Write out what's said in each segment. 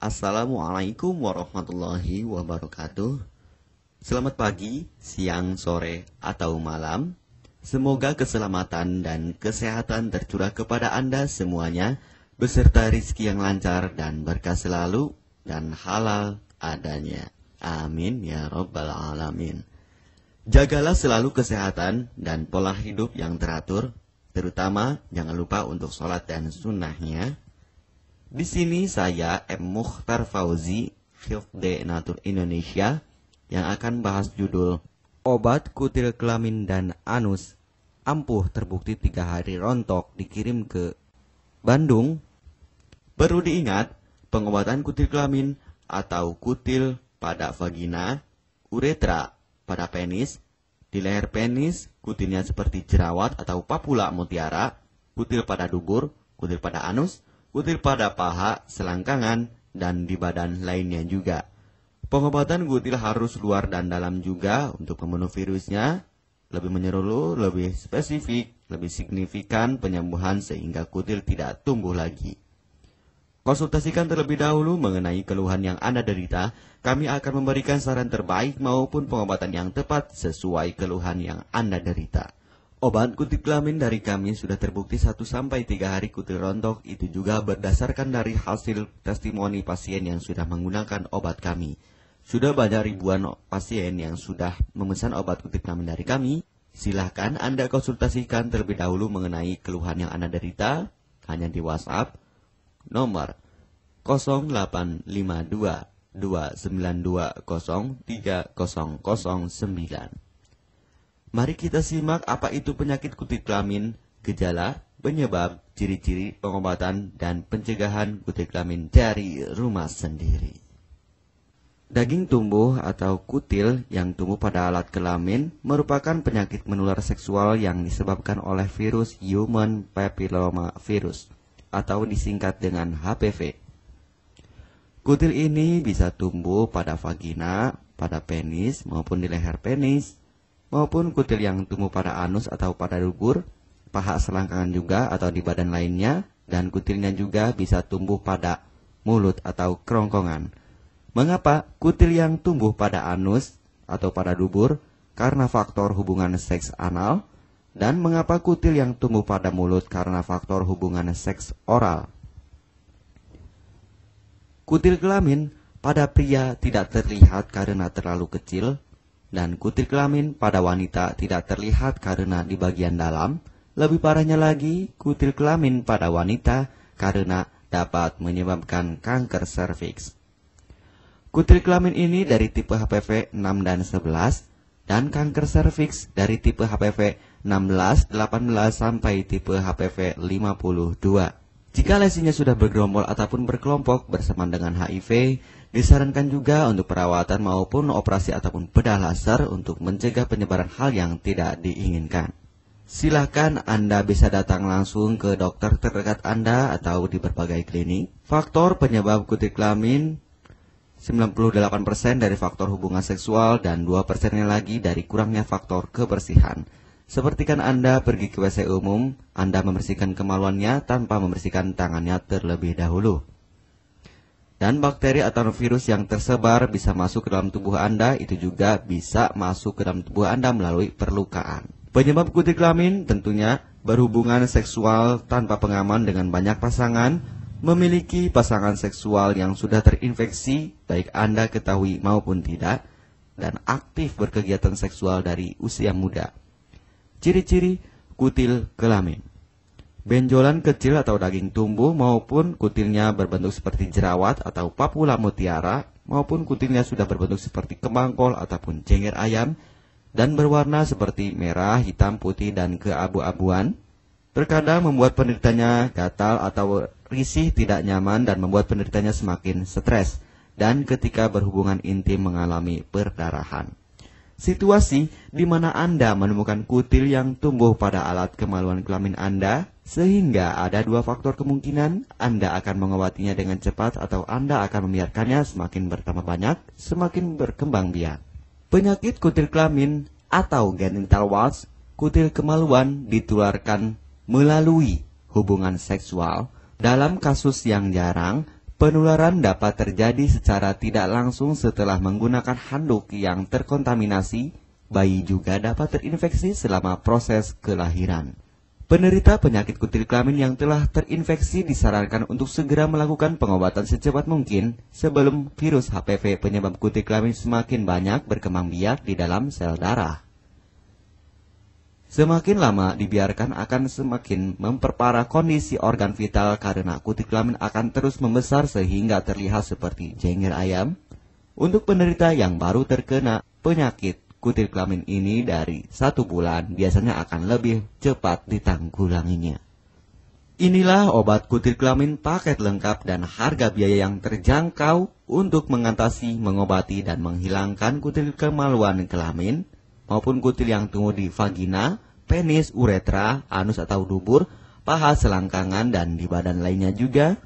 Assalamualaikum warahmatullahi wabarakatuh. Selamat pagi, siang, sore, atau malam. Semoga keselamatan dan kesehatan tercurah kepada Anda semuanya, beserta rizki yang lancar dan berkah selalu, dan halal adanya. Amin ya rabbal alamin. Jagalah selalu kesehatan dan pola hidup yang teratur, terutama jangan lupa untuk sholat dan sunnahnya. Di sini saya M. Mukhtar Fauzi, Hifdz Natur Indonesia, yang akan bahas judul Obat Kutil Kelamin dan Anus ampuh terbukti 3 hari rontok dikirim ke Bandung. Perlu diingat, pengobatan kutil kelamin atau kutil pada vagina, uretra pada penis, di leher penis, kutilnya seperti jerawat atau papula mutiara, kutil pada dubur, kutil pada anus, kutil pada paha, selangkangan, dan di badan lainnya juga. Pengobatan kutil harus luar dan dalam juga untuk membunuh virusnya, lebih menyeluruh, lebih spesifik, lebih signifikan penyembuhan sehingga kutil tidak tumbuh lagi. Konsultasikan terlebih dahulu mengenai keluhan yang Anda derita, kami akan memberikan saran terbaik maupun pengobatan yang tepat sesuai keluhan yang Anda derita. Obat kutil kelamin dari kami sudah terbukti 1-3 hari kutil rontok, itu juga berdasarkan dari hasil testimoni pasien yang sudah menggunakan obat kami. Sudah banyak ribuan pasien yang sudah memesan obat kutil kelamin dari kami. Silahkan Anda konsultasikan terlebih dahulu mengenai keluhan yang Anda derita, hanya di WhatsApp nomor 0852 292 03009. Mari kita simak apa itu penyakit kutil kelamin, gejala, penyebab, ciri-ciri, pengobatan, dan pencegahan kutil kelamin dari rumah sendiri. Daging tumbuh atau kutil yang tumbuh pada alat kelamin merupakan penyakit menular seksual yang disebabkan oleh virus Human Papilloma Virus atau disingkat dengan HPV. Kutil ini bisa tumbuh pada vagina, pada penis, maupun di leher penis, maupun kutil yang tumbuh pada anus atau pada dubur, paha selangkangan juga atau di badan lainnya, dan kutilnya juga bisa tumbuh pada mulut atau kerongkongan. Mengapa kutil yang tumbuh pada anus atau pada dubur? Karena faktor hubungan seks anal. Dan mengapa kutil yang tumbuh pada mulut? Karena faktor hubungan seks oral. Kutil kelamin pada pria tidak terlihat karena terlalu kecil, dan kutil kelamin pada wanita tidak terlihat karena di bagian dalam. Lebih parahnya lagi, kutil kelamin pada wanita karena dapat menyebabkan kanker serviks. Kutil kelamin ini dari tipe HPV 6 dan 11, dan kanker serviks dari tipe HPV 16, 18 sampai tipe HPV 52. Jika lesinya sudah bergerombol ataupun berkelompok bersama dengan HIV, disarankan juga untuk perawatan maupun operasi ataupun bedah laser untuk mencegah penyebaran hal yang tidak diinginkan. Silahkan Anda bisa datang langsung ke dokter terdekat Anda atau di berbagai klinik. Faktor penyebab kutil kelamin 98% dari faktor hubungan seksual dan 2%-nya lagi dari kurangnya faktor kebersihan. Sepertikan Anda pergi ke WC umum, Anda membersihkan kemaluannya tanpa membersihkan tangannya terlebih dahulu. Dan bakteri atau virus yang tersebar bisa masuk ke dalam tubuh Anda, itu juga bisa masuk ke dalam tubuh Anda melalui perlukaan. Penyebab kutil kelamin tentunya berhubungan seksual tanpa pengaman dengan banyak pasangan, memiliki pasangan seksual yang sudah terinfeksi, baik Anda ketahui maupun tidak, dan aktif berkegiatan seksual dari usia muda. Ciri-ciri kutil kelamin: benjolan kecil atau daging tumbuh maupun kutilnya berbentuk seperti jerawat atau papula mutiara, maupun kutilnya sudah berbentuk seperti kembang kol ataupun cengir ayam dan berwarna seperti merah, hitam, putih, dan keabu-abuan. Terkadang membuat penderitanya gatal atau risih, tidak nyaman, dan membuat penderitanya semakin stres, dan ketika berhubungan intim mengalami perdarahan. Situasi di mana Anda menemukan kutil yang tumbuh pada alat kemaluan kelamin Anda, sehingga ada 2 faktor kemungkinan: Anda akan mengobatinya dengan cepat atau Anda akan membiarkannya semakin bertambah banyak, semakin berkembang biak. Penyakit kutil kelamin atau genital warts, kutil kemaluan, ditularkan melalui hubungan seksual. Dalam kasus yang jarang, Penularan dapat terjadi secara tidak langsung setelah menggunakan handuk yang terkontaminasi. Bayi juga dapat terinfeksi selama proses kelahiran. Penderita penyakit kutil kelamin yang telah terinfeksi disarankan untuk segera melakukan pengobatan secepat mungkin sebelum virus HPV penyebab kutil kelamin semakin banyak berkembang biak di dalam sel darah. Semakin lama dibiarkan akan semakin memperparah kondisi organ vital karena kutil kelamin akan terus membesar sehingga terlihat seperti jengger ayam. Untuk penderita yang baru terkena penyakit kutil kelamin ini dari 1 bulan biasanya akan lebih cepat ditanggulanginya. Inilah obat kutil kelamin paket lengkap dan harga biaya yang terjangkau untuk mengatasi, mengobati, dan menghilangkan kutil kemaluan kelamin maupun kutil yang tumbuh di vagina, penis, uretra, anus atau dubur, paha, selangkangan, dan di badan lainnya juga.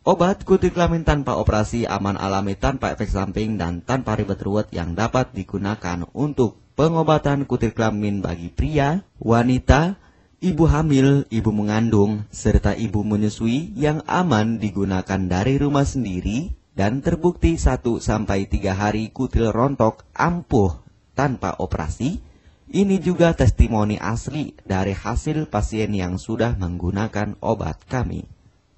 Obat kutil kelamin tanpa operasi, aman alami, tanpa efek samping, dan tanpa ribet ruwet yang dapat digunakan untuk pengobatan kutil kelamin bagi pria, wanita, ibu hamil, ibu mengandung, serta ibu menyusui yang aman digunakan dari rumah sendiri dan terbukti 1-3 hari kutil rontok ampuh tanpa operasi. Ini juga testimoni asli dari hasil pasien yang sudah menggunakan obat kami.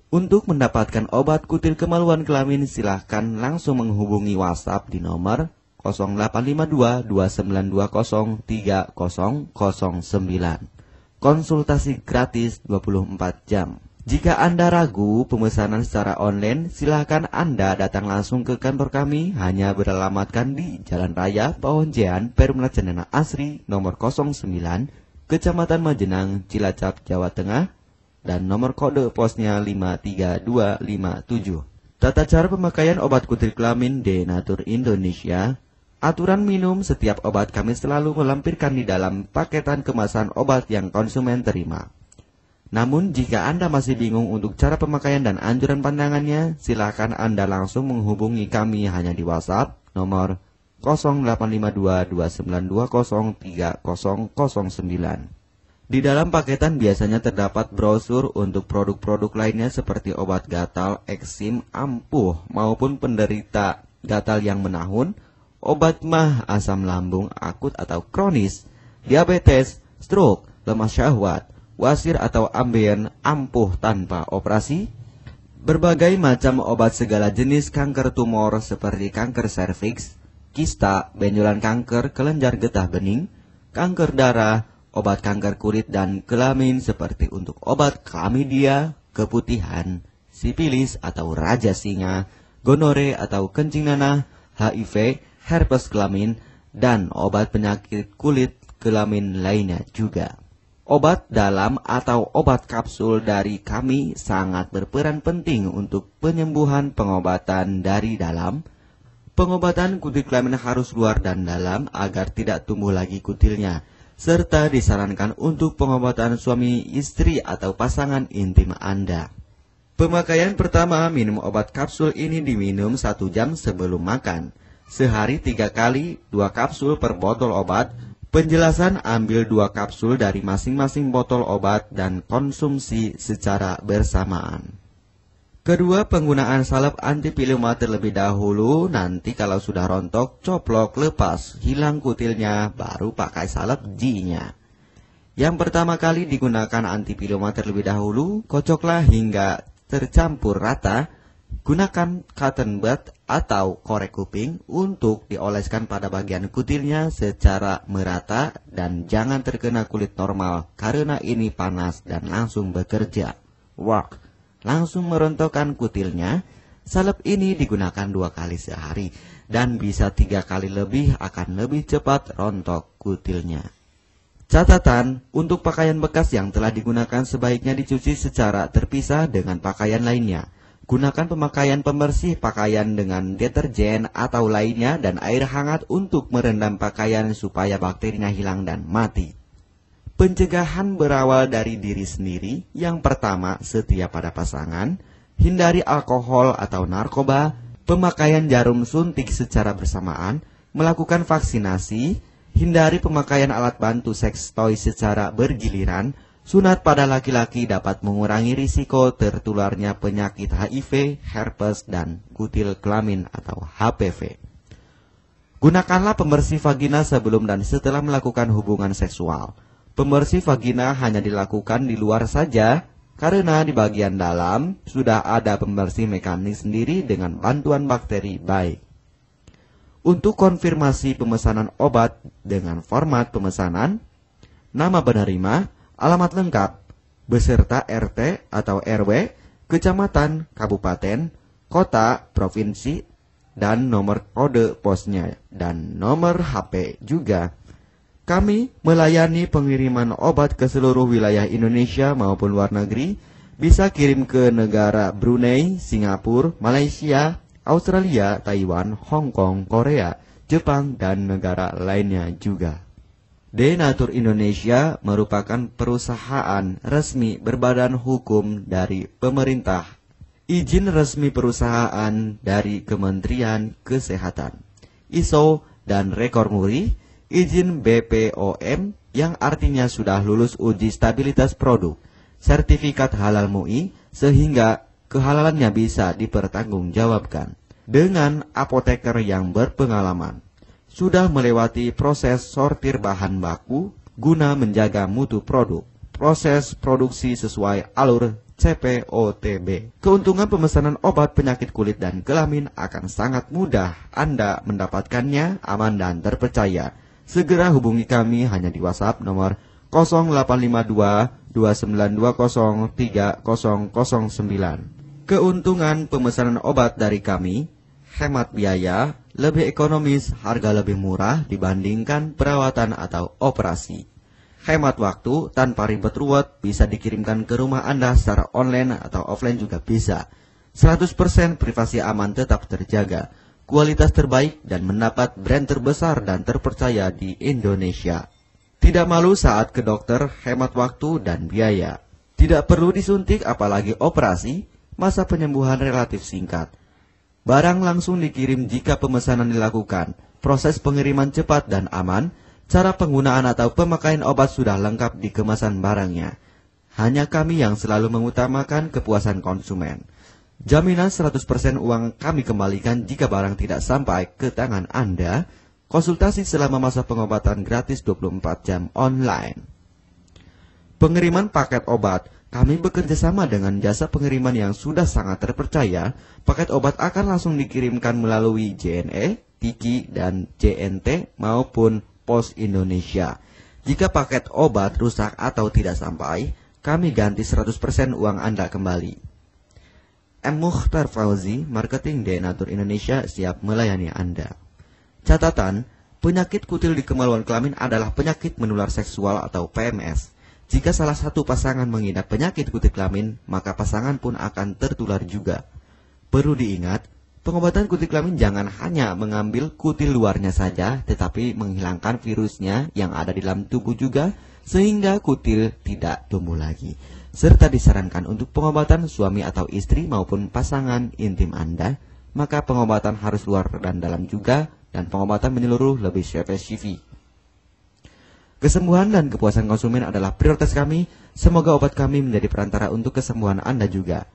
Untuk mendapatkan obat kutil kemaluan kelamin, silahkan langsung menghubungi WhatsApp di nomor 0852 2920 3009. Konsultasi gratis 24 jam. Jika Anda ragu pemesanan secara online, silahkan Anda datang langsung ke kantor kami, hanya beralamatkan di Jalan Raya Pahonjean, Perumna Cendana Asri, nomor 09, Kecamatan Majenang, Cilacap, Jawa Tengah, dan nomor kode posnya 53257. Tata cara pemakaian obat kutil kelamin Denatur Indonesia. Aturan minum setiap obat kami selalu melampirkan di dalam paketan kemasan obat yang konsumen terima. Namun jika Anda masih bingung untuk cara pemakaian dan anjuran pandangannya, silakan Anda langsung menghubungi kami hanya di WhatsApp nomor 0852 2920 3009. Di dalam paketan biasanya terdapat brosur untuk produk-produk lainnya seperti obat gatal, eksim, ampuh, maupun penderita gatal yang menahun, obat mah, asam lambung akut atau kronis, diabetes, stroke, lemah syahwat, wasir atau ambien, ampuh tanpa operasi, berbagai macam obat segala jenis kanker tumor seperti kanker serviks, kista, benjolan kanker, kelenjar getah bening, kanker darah, obat kanker kulit dan kelamin seperti untuk obat klamidia, keputihan, sipilis atau raja singa, gonore atau kencing nanah, HIV, herpes kelamin, dan obat penyakit kulit kelamin lainnya juga. Obat dalam atau obat kapsul dari kami sangat berperan penting untuk penyembuhan pengobatan dari dalam. Pengobatan kutil kelamin harus luar dan dalam agar tidak tumbuh lagi kutilnya, serta disarankan untuk pengobatan suami, istri, atau pasangan intim Anda. Pemakaian pertama, minum obat kapsul ini diminum 1 jam sebelum makan. Sehari 3 kali, 2 kapsul per botol obat. Penjelasan, ambil 2 kapsul dari masing-masing botol obat dan konsumsi secara bersamaan. Kedua, penggunaan salep antipiluma terlebih dahulu, nanti kalau sudah rontok, coplok, lepas, hilang kutilnya, baru pakai salep G-nya. Yang pertama kali digunakan antipiluma terlebih dahulu, kocoklah hingga tercampur rata, gunakan cotton bud atau korek kuping untuk dioleskan pada bagian kutilnya secara merata dan jangan terkena kulit normal karena ini panas dan langsung bekerja. Langsung merontokkan kutilnya. Salep ini digunakan 2 kali sehari dan bisa 3 kali lebih akan lebih cepat rontok kutilnya. Catatan, untuk pakaian bekas yang telah digunakan sebaiknya dicuci secara terpisah dengan pakaian lainnya. Gunakan pemakaian pembersih pakaian dengan deterjen atau lainnya dan air hangat untuk merendam pakaian supaya bakterinya hilang dan mati. Pencegahan berawal dari diri sendiri. Yang pertama, setia pada pasangan, hindari alkohol atau narkoba, pemakaian jarum suntik secara bersamaan, melakukan vaksinasi, hindari pemakaian alat bantu seks toy secara bergiliran, Sunat pada laki-laki dapat mengurangi risiko tertularnya penyakit HIV, herpes, dan kutil kelamin atau HPV. Gunakanlah pembersih vagina sebelum dan setelah melakukan hubungan seksual. Pembersih vagina hanya dilakukan di luar saja, karena di bagian dalam sudah ada pembersih mekanik sendiri dengan bantuan bakteri baik. Untuk konfirmasi pemesanan obat dengan format pemesanan, nama penerima, alamat lengkap, beserta RT atau RW, kecamatan, kabupaten, kota, provinsi, dan nomor kode posnya, dan nomor HP juga. Kami melayani pengiriman obat ke seluruh wilayah Indonesia maupun luar negeri, bisa kirim ke negara Brunei, Singapura, Malaysia, Australia, Taiwan, Hong Kong, Korea, Jepang, dan negara lainnya juga. Denatur Indonesia merupakan perusahaan resmi berbadan hukum dari pemerintah. Izin resmi perusahaan dari Kementerian Kesehatan, ISO dan rekor muri, izin BPOM yang artinya sudah lulus uji stabilitas produk, sertifikat halal MUI sehingga kehalalannya bisa dipertanggungjawabkan. Dengan apoteker yang berpengalaman, sudah melewati proses sortir bahan baku guna menjaga mutu produk, proses produksi sesuai alur CPOTB. Keuntungan pemesanan obat penyakit kulit dan kelamin akan sangat mudah Anda mendapatkannya, aman dan terpercaya. Segera hubungi kami hanya di WhatsApp nomor 0852 2920 3009. Keuntungan pemesanan obat dari kami, hemat biaya, lebih ekonomis, harga lebih murah dibandingkan perawatan atau operasi. Hemat waktu tanpa ribet ruwet, bisa dikirimkan ke rumah Anda secara online atau offline juga bisa. 100% privasi aman tetap terjaga, kualitas terbaik dan mendapat brand terbesar dan terpercaya di Indonesia. Tidak malu saat ke dokter, hemat waktu dan biaya. Tidak perlu disuntik apalagi operasi, masa penyembuhan relatif singkat. Barang langsung dikirim jika pemesanan dilakukan, proses pengiriman cepat dan aman, cara penggunaan atau pemakaian obat sudah lengkap di kemasan barangnya. Hanya kami yang selalu mengutamakan kepuasan konsumen. Jaminan 100% uang kami kembalikan jika barang tidak sampai ke tangan Anda. Konsultasi selama masa pengobatan gratis 24 jam online. Pengiriman paket obat. Kami bekerja sama dengan jasa pengiriman yang sudah sangat terpercaya. Paket obat akan langsung dikirimkan melalui JNE, Tiki, dan JNT maupun Pos Indonesia. Jika paket obat rusak atau tidak sampai, kami ganti 100% uang Anda kembali. M. Mukhtar Fauzi, Marketing Denatur Indonesia, siap melayani Anda. Catatan, penyakit kutil di kemaluan kelamin adalah penyakit menular seksual atau PMS. Jika salah satu pasangan mengidap penyakit kutil kelamin, maka pasangan pun akan tertular juga. Perlu diingat, pengobatan kutil kelamin jangan hanya mengambil kutil luarnya saja, tetapi menghilangkan virusnya yang ada di dalam tubuh juga, sehingga kutil tidak tumbuh lagi. Serta disarankan untuk pengobatan suami atau istri maupun pasangan intim Anda, maka pengobatan harus luar dan dalam juga, dan pengobatan menyeluruh lebih spesifik. Kesembuhan dan kepuasan konsumen adalah prioritas kami. Semoga obat kami menjadi perantara untuk kesembuhan Anda juga.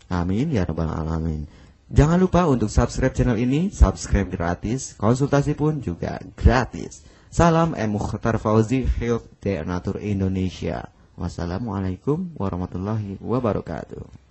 Amin ya rabbal alamin. Jangan lupa untuk subscribe channel ini, subscribe gratis, konsultasi pun juga gratis. Salam M. Mukhtar Fauzi, Health Denatur Indonesia. Wassalamualaikum warahmatullahi wabarakatuh.